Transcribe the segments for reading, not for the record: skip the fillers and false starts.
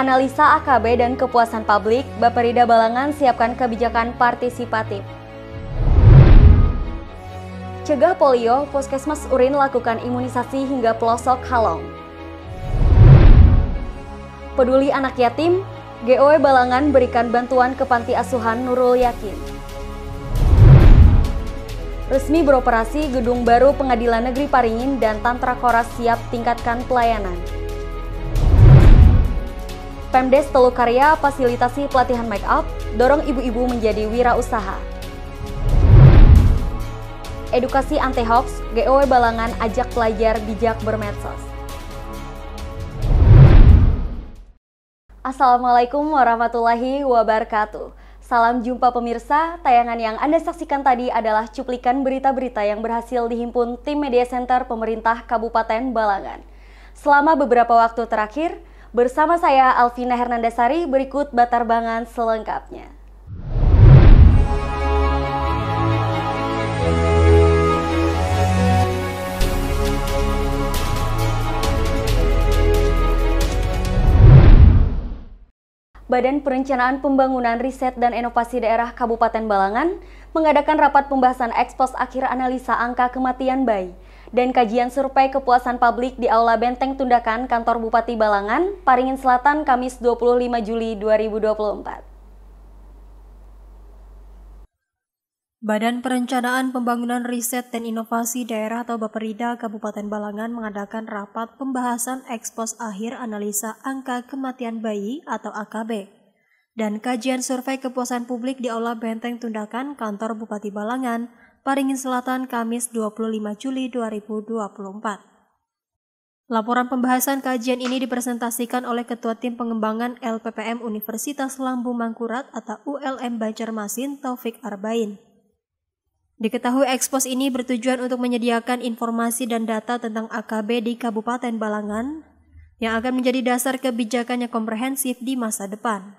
Analisa AKB dan kepuasan publik, Baperida Balangan siapkan kebijakan partisipatif. Cegah polio, Puskesmas Urin lakukan imunisasi hingga pelosok Halong. Peduli anak yatim, GOW Balangan berikan bantuan ke Panti Asuhan Nurul Yakin. Resmi beroperasi Gedung Baru Pengadilan Negeri Paringin dan Tantra Koras siap tingkatkan pelayanan. Pemdes Telukarya fasilitasi pelatihan make up, dorong ibu-ibu menjadi wirausaha. Edukasi anti-hoax, GOW Balangan ajak pelajar bijak bermedsos. Assalamualaikum warahmatullahi wabarakatuh. Salam jumpa pemirsa, tayangan yang Anda saksikan tadi adalah cuplikan berita-berita yang berhasil dihimpun tim Media Center Pemerintah Kabupaten Balangan. Selama beberapa waktu terakhir, bersama saya Alvina Hernandasari, berikut batarbangan selengkapnya. Badan Perencanaan Pembangunan Riset dan Inovasi Daerah Kabupaten Balangan mengadakan rapat pembahasan ekspos akhir analisa angka kematian bayi dan kajian survei kepuasan publik di Aula Benteng Tundakan Kantor Bupati Balangan, Paringin Selatan, Kamis 25 Juli 2024. Badan Perencanaan Pembangunan Riset dan Inovasi Daerah atau Baperida Kabupaten Balangan mengadakan rapat pembahasan ekspos akhir analisa angka kematian bayi atau AKB dan kajian survei kepuasan publik di Aula Benteng Tundakan Kantor Bupati Balangan, Paringin Selatan, Kamis 25 Juli 2024. Laporan pembahasan kajian ini dipresentasikan oleh Ketua Tim Pengembangan LPPM Universitas Lambung Mangkurat atau ULM Banjarmasin, Taufik Arbain. Diketahui ekspos ini bertujuan untuk menyediakan informasi dan data tentang AKB di Kabupaten Balangan yang akan menjadi dasar kebijakan yang komprehensif di masa depan.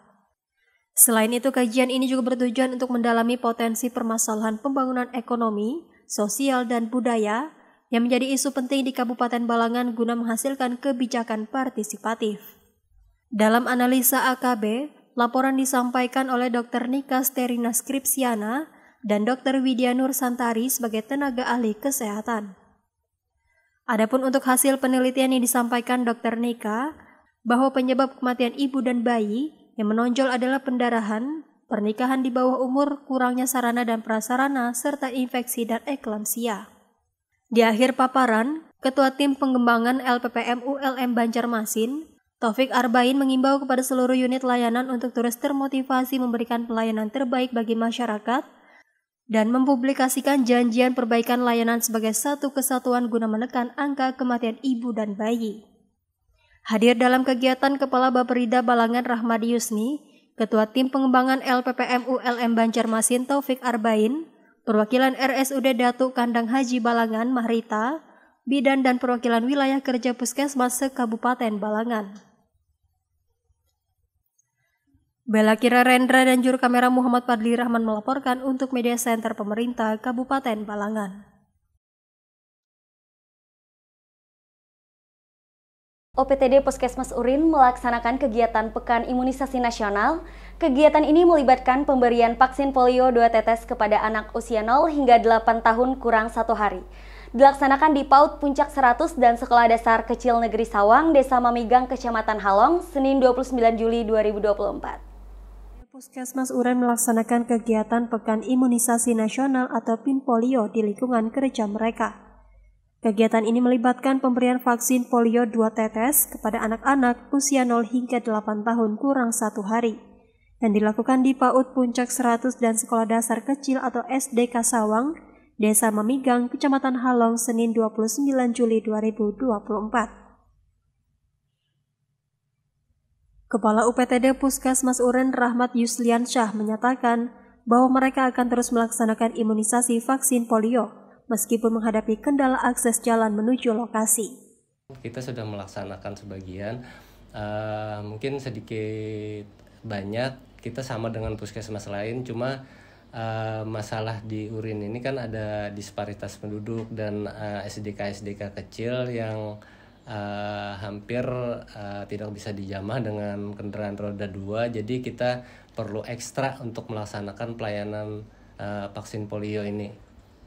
Selain itu, kajian ini juga bertujuan untuk mendalami potensi permasalahan pembangunan ekonomi, sosial, dan budaya yang menjadi isu penting di Kabupaten Balangan guna menghasilkan kebijakan partisipatif. Dalam analisa AKB, laporan disampaikan oleh Dr. Nika Sterina Skripsiana dan Dr. Widya Nur Santari sebagai tenaga ahli kesehatan. Adapun untuk hasil penelitian yang disampaikan Dr. Nika, bahwa penyebab kematian ibu dan bayi yang menonjol adalah pendarahan, pernikahan di bawah umur, kurangnya sarana dan prasarana, serta infeksi dan eklamsia. Di akhir paparan, Ketua Tim Pengembangan LPPM ULM Banjarmasin, Taufik Arbain mengimbau kepada seluruh unit layanan untuk terus termotivasi memberikan pelayanan terbaik bagi masyarakat dan mempublikasikan janjian perbaikan layanan sebagai satu kesatuan guna menekan angka kematian ibu dan bayi. Hadir dalam kegiatan Kepala Baperida Balangan Rahmadi Yusni, Ketua Tim Pengembangan LPPM ULM Banjarmasin Taufik Arbain, perwakilan RSUD Datuk Kandang Haji Balangan Mahrita, bidan dan perwakilan wilayah kerja Puskesmas se-Kabupaten Balangan. Bella Kira Rendra dan juru kamera Muhammad Fadli Rahman melaporkan untuk Media Center Pemerintah Kabupaten Balangan. OPTD Puskesmas Urin melaksanakan kegiatan Pekan Imunisasi Nasional. Kegiatan ini melibatkan pemberian vaksin polio 2 tetes kepada anak usia 0 hingga 8 tahun kurang 1 hari. Dilaksanakan di PAUD Puncak 100 dan Sekolah Dasar Kecil Negeri Sawang, Desa Mamigang, Kecamatan Halong, Senin 29 Juli 2024. Puskesmas Urin melaksanakan kegiatan Pekan Imunisasi Nasional atau PIN Polio di lingkungan kerja mereka. Kegiatan ini melibatkan pemberian vaksin polio 2 tetes kepada anak-anak usia 0 hingga 8 tahun kurang 1 hari yang dilakukan di PAUD Puncak 100 dan Sekolah Dasar Kecil atau SDK Sawang, Desa Mamigang, Kecamatan Halong, Senin 29 Juli 2024. Kepala UPTD Puskesmas Urin Rahmat Yusliansyah menyatakan bahwa mereka akan terus melaksanakan imunisasi vaksin polio meskipun menghadapi kendala akses jalan menuju lokasi. Kita sudah melaksanakan sebagian, mungkin sedikit banyak kita sama dengan puskesmas lain, cuma masalah di Urin ini kan ada disparitas penduduk dan SDK kecil yang hampir tidak bisa dijamah dengan kendaraan roda 2, jadi kita perlu ekstra untuk melaksanakan pelayanan vaksin polio ini.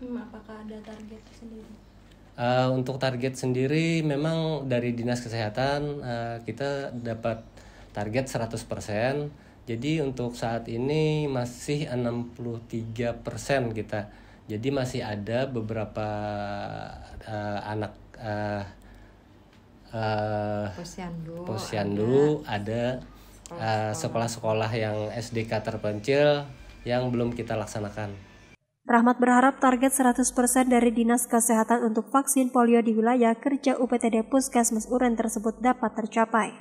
Apakah ada target sendiri? Untuk target sendiri memang dari Dinas Kesehatan kita dapat target 100%. Jadi untuk saat ini masih 63% kita. Jadi masih ada beberapa anak posyandu, ada sekolah-sekolah yang SDK terpencil yang belum kita laksanakan. Rahmat berharap target 100% dari Dinas Kesehatan untuk vaksin polio di wilayah kerja UPTD Puskesmas Uren tersebut dapat tercapai.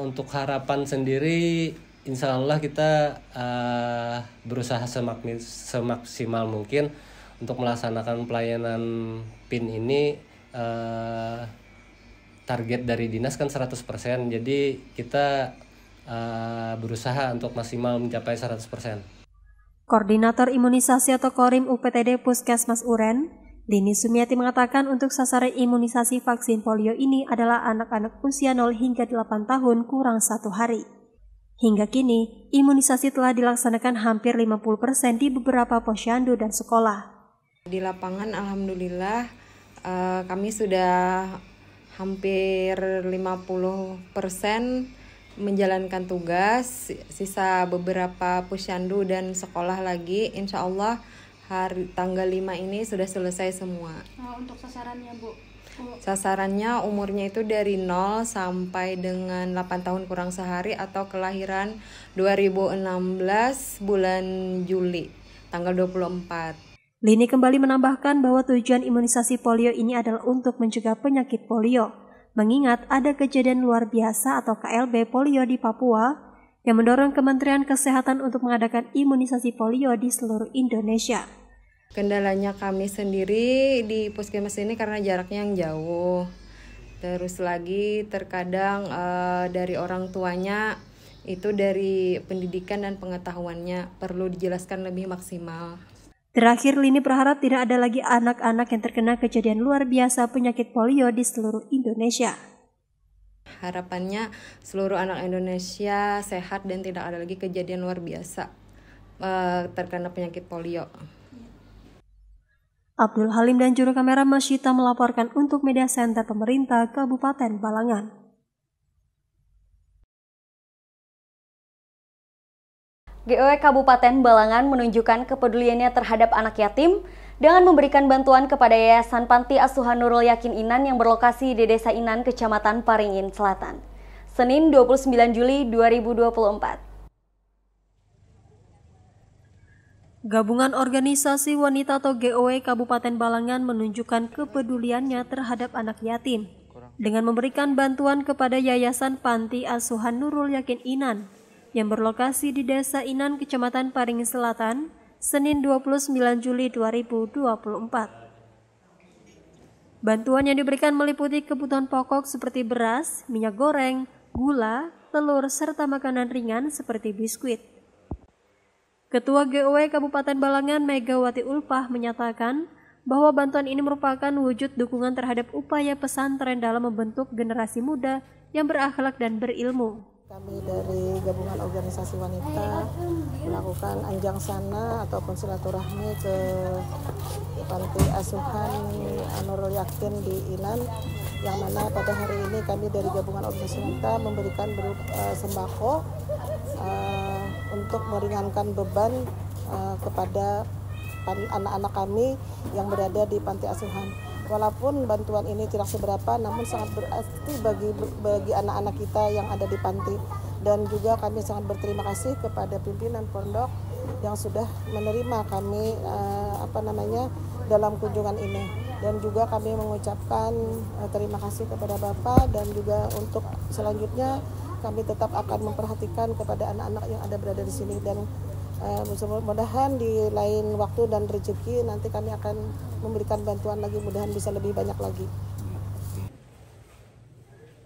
Untuk harapan sendiri, insya Allah kita berusaha semaksimal mungkin untuk melaksanakan pelayanan PIN ini. Target dari dinas kan 100%, jadi kita berusaha untuk maksimal mencapai 100%. Koordinator Imunisasi atau Korim UPTD Puskesmas Uren, Dini Sumiati mengatakan untuk sasaran imunisasi vaksin polio ini adalah anak-anak usia 0 hingga 8 tahun kurang 1 hari. Hingga kini, imunisasi telah dilaksanakan hampir 50% di beberapa posyandu dan sekolah. Di lapangan alhamdulillah kami sudah hampir 50% menjalankan tugas, sisa beberapa posyandu dan sekolah lagi, insya Allah tanggal 5 ini sudah selesai semua. Untuk sasarannya Bu? Sasarannya umurnya itu dari 0 sampai dengan 8 tahun kurang sehari atau kelahiran 2016 bulan Juli, tanggal 24. Lini kembali menambahkan bahwa tujuan imunisasi polio ini adalah untuk mencegah penyakit polio, mengingat ada kejadian luar biasa atau KLB polio di Papua yang mendorong Kementerian Kesehatan untuk mengadakan imunisasi polio di seluruh Indonesia. Kendalanya kami sendiri di puskesmas ini karena jaraknya yang jauh. Terus lagi terkadang dari orang tuanya itu dari pendidikan dan pengetahuannya perlu dijelaskan lebih maksimal. Terakhir, Lini berharap tidak ada lagi anak-anak yang terkena kejadian luar biasa penyakit polio di seluruh Indonesia. Harapannya seluruh anak Indonesia sehat dan tidak ada lagi kejadian luar biasa terkena penyakit polio. Abdul Halim dan juru kamera Masyita melaporkan untuk Media Center Pemerintah Kabupaten Balangan. GOW Kabupaten Balangan menunjukkan kepeduliannya terhadap anak yatim dengan memberikan bantuan kepada Yayasan Panti Asuhan Nurul Yakin Inan yang berlokasi di Desa Inan, Kecamatan Paringin Selatan, Senin 29 Juli 2024. Gabungan Organisasi Wanita atau GOW Kabupaten Balangan menunjukkan kepeduliannya terhadap anak yatim dengan memberikan bantuan kepada Yayasan Panti Asuhan Nurul Yakin Inan yang berlokasi di Desa Inan, Kecamatan Paringin Selatan, Senin 29 Juli 2024. Bantuan yang diberikan meliputi kebutuhan pokok seperti beras, minyak goreng, gula, telur, serta makanan ringan seperti biskuit. Ketua GOW Kabupaten Balangan Megawati Ulpah menyatakan bahwa bantuan ini merupakan wujud dukungan terhadap upaya pesantren dalam membentuk generasi muda yang berakhlak dan berilmu. Kami dari Gabungan Organisasi Wanita melakukan anjang sana ataupun silaturahmi ke Panti Asuhan Nurul Yakin di Inan, yang mana pada hari ini kami dari Gabungan Organisasi Wanita memberikan sembako untuk meringankan beban kepada anak-anak kami yang berada di Panti Asuhan. Walaupun bantuan ini tidak seberapa, namun sangat berarti bagi anak-anak kita yang ada di panti. Dan juga kami sangat berterima kasih kepada pimpinan pondok yang sudah menerima kami dalam kunjungan ini. Dan juga kami mengucapkan terima kasih kepada Bapak, dan juga untuk selanjutnya kami tetap akan memperhatikan kepada anak-anak yang ada berada di sini. Dan mudah-mudahan di lain waktu dan rezeki nanti kami akan memberikan bantuan lagi, mudahan bisa lebih banyak lagi.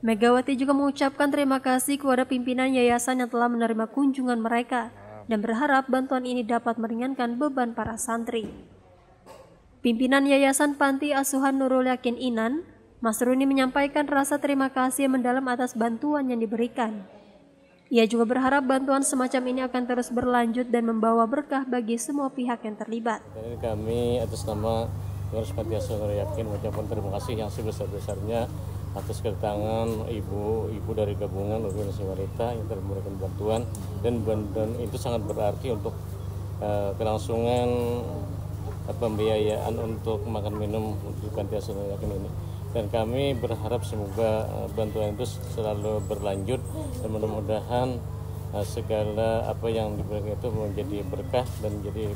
Megawati juga mengucapkan terima kasih kepada pimpinan yayasan yang telah menerima kunjungan mereka dan berharap bantuan ini dapat meringankan beban para santri. Pimpinan Yayasan Panti Asuhan Nurul Yakin Inan, Mas Runi menyampaikan rasa terima kasih mendalam atas bantuan yang diberikan. Ia juga berharap bantuan semacam ini akan terus berlanjut dan membawa berkah bagi semua pihak yang terlibat. Kami atas nama Pengurus Panti Asuhan Nurul Yakin mengucapkan terima kasih yang sebesar-besarnya atas kedatangan ibu-ibu dari gabungan organisasi wanita yang telah memberikan bantuan, dan itu sangat berarti untuk kelangsungan pembiayaan untuk makan minum di Panti Asuhan Nurul Yakin ini. Dan kami berharap semoga bantuan itu selalu berlanjut dan mudah-mudahan segala apa yang diberikan itu menjadi berkah dan menjadi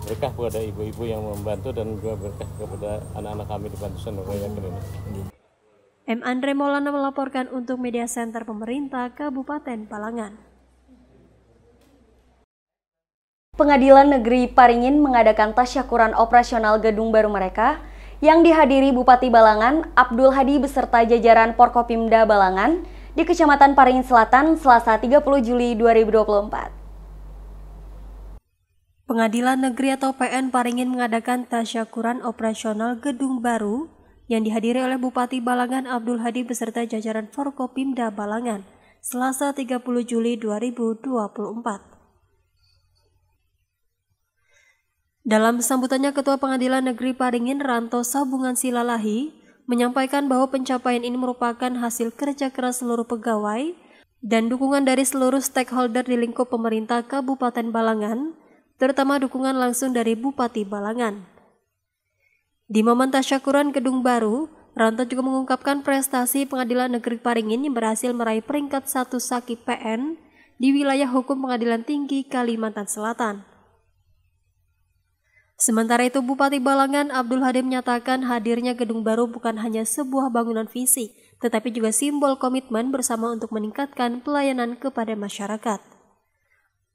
berkah kepada ibu-ibu yang membantu dan juga berkah kepada anak-anak kami di Panti Asuhan Nurul Yakin ini. M. Andre Maulana melaporkan untuk Media Center Pemerintah Kabupaten Balangan. Pengadilan Negeri Paringin mengadakan tasyakuran operasional gedung baru mereka yang dihadiri Bupati Balangan Abdul Hadi beserta jajaran Porkopimda Balangan di Kecamatan Paringin Selatan Selasa 30 Juli 2024. Pengadilan Negeri atau PN Paringin mengadakan tasyakuran operasional gedung baru yang dihadiri oleh Bupati Balangan Abdul Hadi beserta jajaran Forkopimda Balangan Selasa 30 Juli 2024. Dalam sambutannya, Ketua Pengadilan Negeri Paringin Ranto Sabungan Silalahi menyampaikan bahwa pencapaian ini merupakan hasil kerja keras seluruh pegawai dan dukungan dari seluruh stakeholder di lingkup pemerintah Kabupaten Balangan, terutama dukungan langsung dari Bupati Balangan. Di momen tasyakuran gedung baru, Ranto juga mengungkapkan prestasi Pengadilan Negeri Paringin yang berhasil meraih peringkat 1 Saki PN di wilayah hukum Pengadilan Tinggi Kalimantan Selatan. Sementara itu, Bupati Balangan Abdul Hadi menyatakan hadirnya gedung baru bukan hanya sebuah bangunan fisik, tetapi juga simbol komitmen bersama untuk meningkatkan pelayanan kepada masyarakat.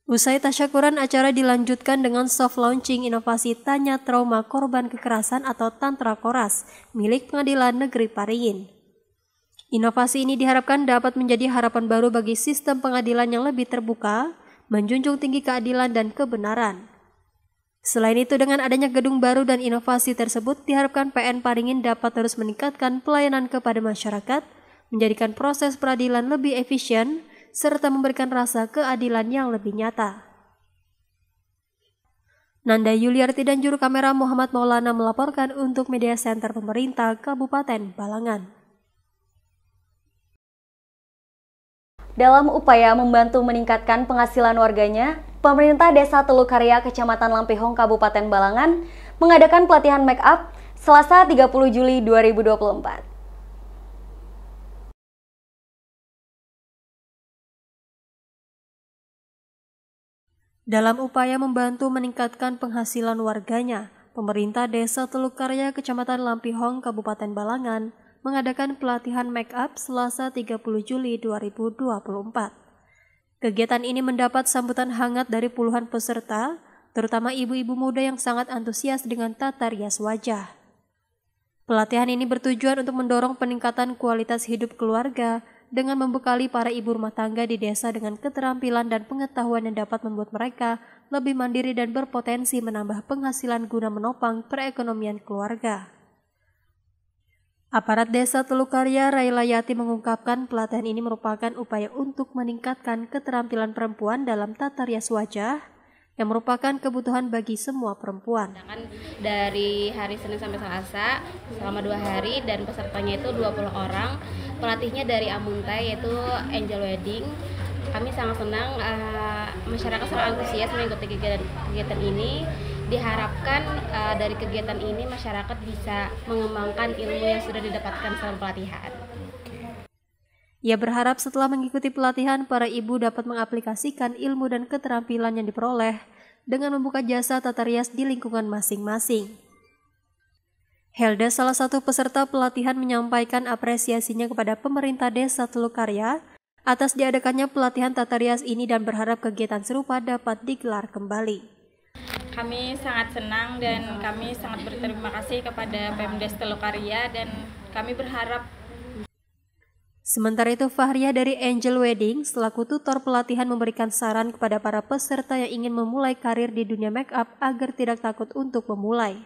Usai tasyakuran, acara dilanjutkan dengan soft launching inovasi Tanya Trauma Korban Kekerasan atau Tantra Koras milik Pengadilan Negeri Paringin. Inovasi ini diharapkan dapat menjadi harapan baru bagi sistem pengadilan yang lebih terbuka, menjunjung tinggi keadilan dan kebenaran. Selain itu, dengan adanya gedung baru dan inovasi tersebut, diharapkan PN Paringin dapat terus meningkatkan pelayanan kepada masyarakat, menjadikan proses peradilan lebih efisien, serta memberikan rasa keadilan yang lebih nyata. Nanda Yuliarti dan juru kamera Muhammad Maulana melaporkan untuk Media Center Pemerintah Kabupaten Balangan. Dalam upaya membantu meningkatkan penghasilan warganya, pemerintah Desa Telukarya, Kecamatan Lampihong, Kabupaten Balangan mengadakan pelatihan make up Selasa 30 Juli 2024. Dalam upaya membantu meningkatkan penghasilan warganya, pemerintah Desa Telukarya, Kecamatan Lampihong, Kabupaten Balangan mengadakan pelatihan make up Selasa 30 Juli 2024. Kegiatan ini mendapat sambutan hangat dari puluhan peserta, terutama ibu-ibu muda yang sangat antusias dengan tata rias wajah. Pelatihan ini bertujuan untuk mendorong peningkatan kualitas hidup keluarga dengan membekali para ibu rumah tangga di desa dengan keterampilan dan pengetahuan yang dapat membuat mereka lebih mandiri dan berpotensi menambah penghasilan guna menopang perekonomian keluarga. Aparat Desa Telukarya Railayati mengungkapkan pelatihan ini merupakan upaya untuk meningkatkan keterampilan perempuan dalam tata rias wajah yang merupakan kebutuhan bagi semua perempuan. Dari hari Senin sampai Selasa selama 2 hari dan pesertanya itu 20 orang. Pelatihnya dari Amuntai yaitu Angel Wedding. Kami sangat senang masyarakat sangat antusias mengikuti kegiatan ini. Diharapkan dari kegiatan ini masyarakat bisa mengembangkan ilmu yang sudah didapatkan selama pelatihan. Ia berharap setelah mengikuti pelatihan, para ibu dapat mengaplikasikan ilmu dan keterampilan yang diperoleh dengan membuka jasa tata rias di lingkungan masing-masing. Helda, salah satu peserta pelatihan, menyampaikan apresiasinya kepada pemerintah Desa Telukarya atas diadakannya pelatihan tata rias ini dan berharap kegiatan serupa dapat digelar kembali. Kami sangat senang dan kami sangat berterima kasih kepada Pemdes Telukarya dan kami berharap. Sementara itu, Fahriah dari Angel Wedding selaku tutor pelatihan memberikan saran kepada para peserta yang ingin memulai karir di dunia make up agar tidak takut untuk memulai.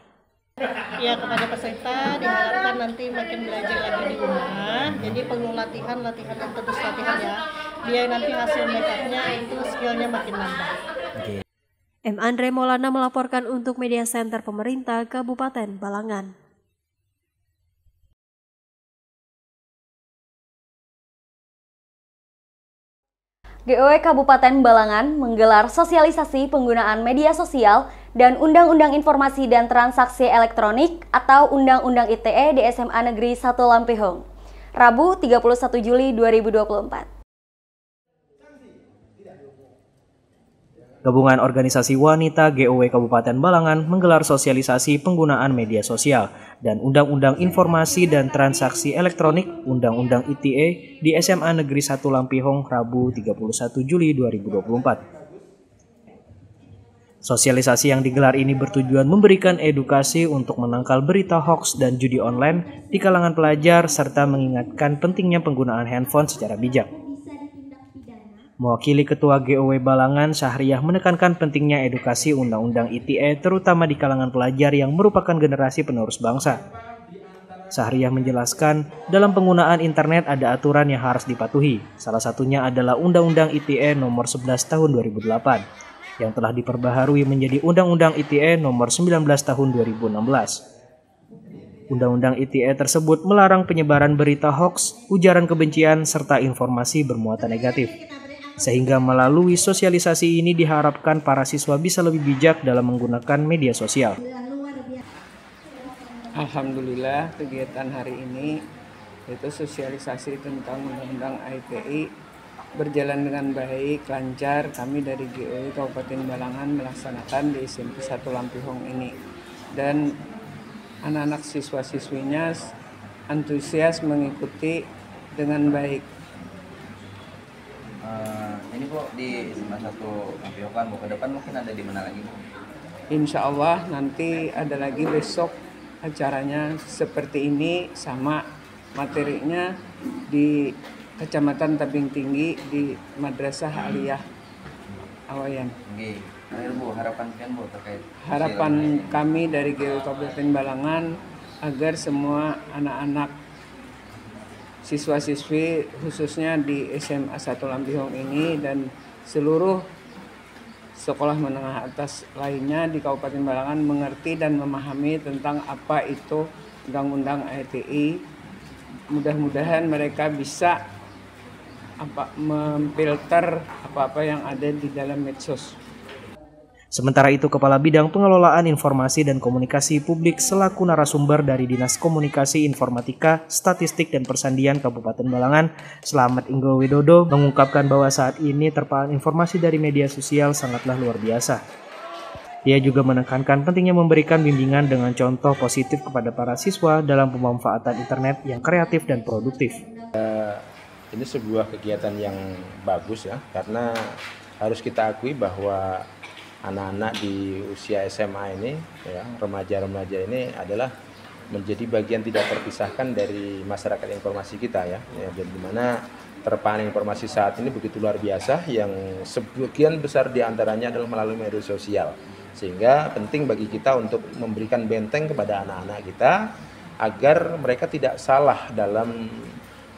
Ya, kepada peserta diharapkan nanti makin belajar lagi di rumah. Jadi perlu latihan yang terus latihan ya. Biar nanti hasil makeupnya itu skillnya makin nambah. M. Andre Maulana melaporkan untuk Media Center Pemerintah Kabupaten Balangan. GOW Kabupaten Balangan menggelar sosialisasi penggunaan media sosial dan Undang-Undang Informasi dan Transaksi Elektronik atau Undang-Undang ITE di SMA Negeri 1 Lampihong, Rabu 31 Juli 2024. Gabungan Organisasi Wanita GOW Kabupaten Balangan menggelar sosialisasi penggunaan media sosial dan Undang-Undang Informasi dan Transaksi Elektronik Undang-Undang ITE di SMA Negeri 1 Lampihong Rabu 31 Juli 2024. Sosialisasi yang digelar ini bertujuan memberikan edukasi untuk menangkal berita hoaks dan judi online di kalangan pelajar serta mengingatkan pentingnya penggunaan handphone secara bijak. Mewakili Ketua GOW Balangan, Syahriah menekankan pentingnya edukasi Undang-Undang ITE terutama di kalangan pelajar yang merupakan generasi penerus bangsa. Syahriah menjelaskan, dalam penggunaan internet ada aturan yang harus dipatuhi. Salah satunya adalah Undang-Undang ITE nomor 11 tahun 2008 yang telah diperbaharui menjadi Undang-Undang ITE nomor 19 tahun 2016. Undang-Undang ITE tersebut melarang penyebaran berita hoaks, ujaran kebencian, serta informasi bermuatan negatif. Sehingga melalui sosialisasi ini diharapkan para siswa bisa lebih bijak dalam menggunakan media sosial. Alhamdulillah kegiatan hari ini yaitu sosialisasi tentang Undang-Undang ITE berjalan dengan baik, lancar. Kami dari GOW Kabupaten Balangan melaksanakan di SMP 1 Lampihong ini. Dan anak-anak siswa-siswinya antusias mengikuti dengan baik. Ini Bu di SMA 1 Lampihong kan, Bu, ke depan mungkin ada di mana lagi Bu? Insya Allah nanti ada lagi besok acaranya seperti ini sama materinya di Kecamatan Tabing Tinggi di Madrasah Aliyah Awayan. Oke, Bu, harapan kalian Bu terkait? Harapan kami dari GOW Kabupaten Balangan agar semua anak-anak siswa-siswi khususnya di SMA 1 Lampihong ini dan seluruh sekolah menengah atas lainnya di Kabupaten Balangan mengerti dan memahami tentang apa itu Undang-Undang ITE. Mudah-mudahan mereka bisa memfilter apa-apa yang ada di dalam medsos. Sementara itu, Kepala Bidang Pengelolaan Informasi dan Komunikasi Publik selaku narasumber dari Dinas Komunikasi Informatika, Statistik dan Persandian Kabupaten Balangan, Slamet Inggo Widodo, mengungkapkan bahwa saat ini terpaan informasi dari media sosial sangatlah luar biasa. Dia juga menekankan pentingnya memberikan bimbingan dengan contoh positif kepada para siswa dalam pemanfaatan internet yang kreatif dan produktif. Ini sebuah kegiatan yang bagus ya, karena harus kita akui bahwa anak-anak di usia SMA ini, ya, remaja-remaja ini adalah menjadi bagian tidak terpisahkan dari masyarakat informasi kita ya, dan dimana terpaan informasi saat ini begitu luar biasa yang sebagian besar diantaranya adalah melalui media sosial, sehingga penting bagi kita untuk memberikan benteng kepada anak-anak kita agar mereka tidak salah dalam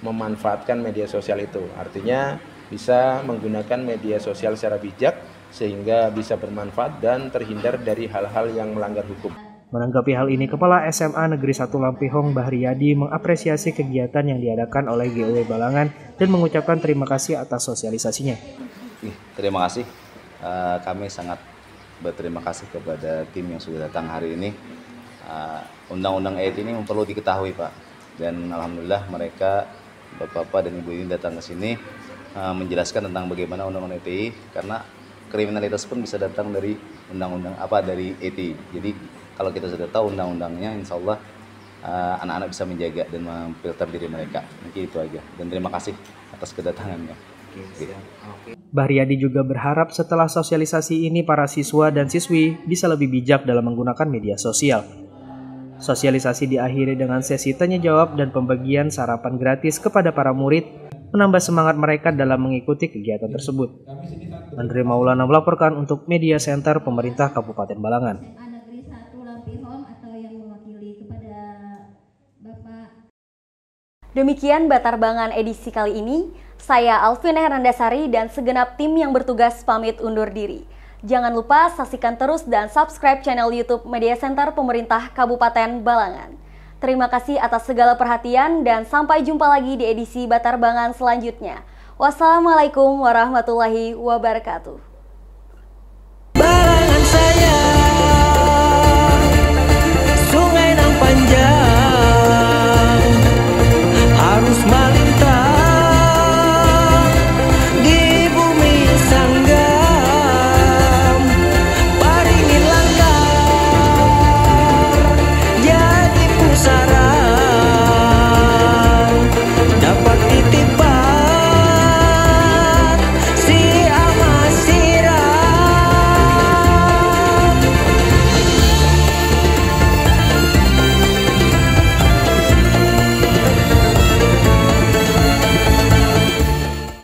memanfaatkan media sosial itu. Artinya bisa menggunakan media sosial secara bijak sehingga bisa bermanfaat dan terhindar dari hal-hal yang melanggar hukum. Menanggapi hal ini, Kepala SMA Negeri 1 Lampihong Bahriyadi mengapresiasi kegiatan yang diadakan oleh GOW Balangan dan mengucapkan terima kasih atas sosialisasinya. Terima kasih, kami sangat berterima kasih kepada tim yang sudah datang hari ini. Undang-Undang ITE ini perlu diketahui Pak, dan alhamdulillah mereka Bapak dan Ibu ini datang ke sini menjelaskan tentang bagaimana Undang-Undang ITE, karena kriminalitas pun bisa datang dari undang-undang dari ITE. Jadi kalau kita sudah tahu undang-undangnya, insya Allah anak-anak bisa menjaga dan memfilter diri mereka. Mungkin itu aja. Dan terima kasih atas kedatangannya. Bahriyadi juga berharap setelah sosialisasi ini para siswa dan siswi bisa lebih bijak dalam menggunakan media sosial. Sosialisasi diakhiri dengan sesi tanya jawab dan pembagian sarapan gratis kepada para murid, menambah semangat mereka dalam mengikuti kegiatan tersebut. Andre Maulana melaporkan untuk Media Center Pemerintah Kabupaten Balangan. Demikian Batarbangan edisi kali ini. Saya Alvina Hernandasari dan segenap tim yang bertugas pamit undur diri. Jangan lupa saksikan terus dan subscribe channel YouTube Media Center Pemerintah Kabupaten Balangan. Terima kasih atas segala perhatian dan sampai jumpa lagi di edisi Batarbangan selanjutnya. Wassalamualaikum warahmatullahi wabarakatuh.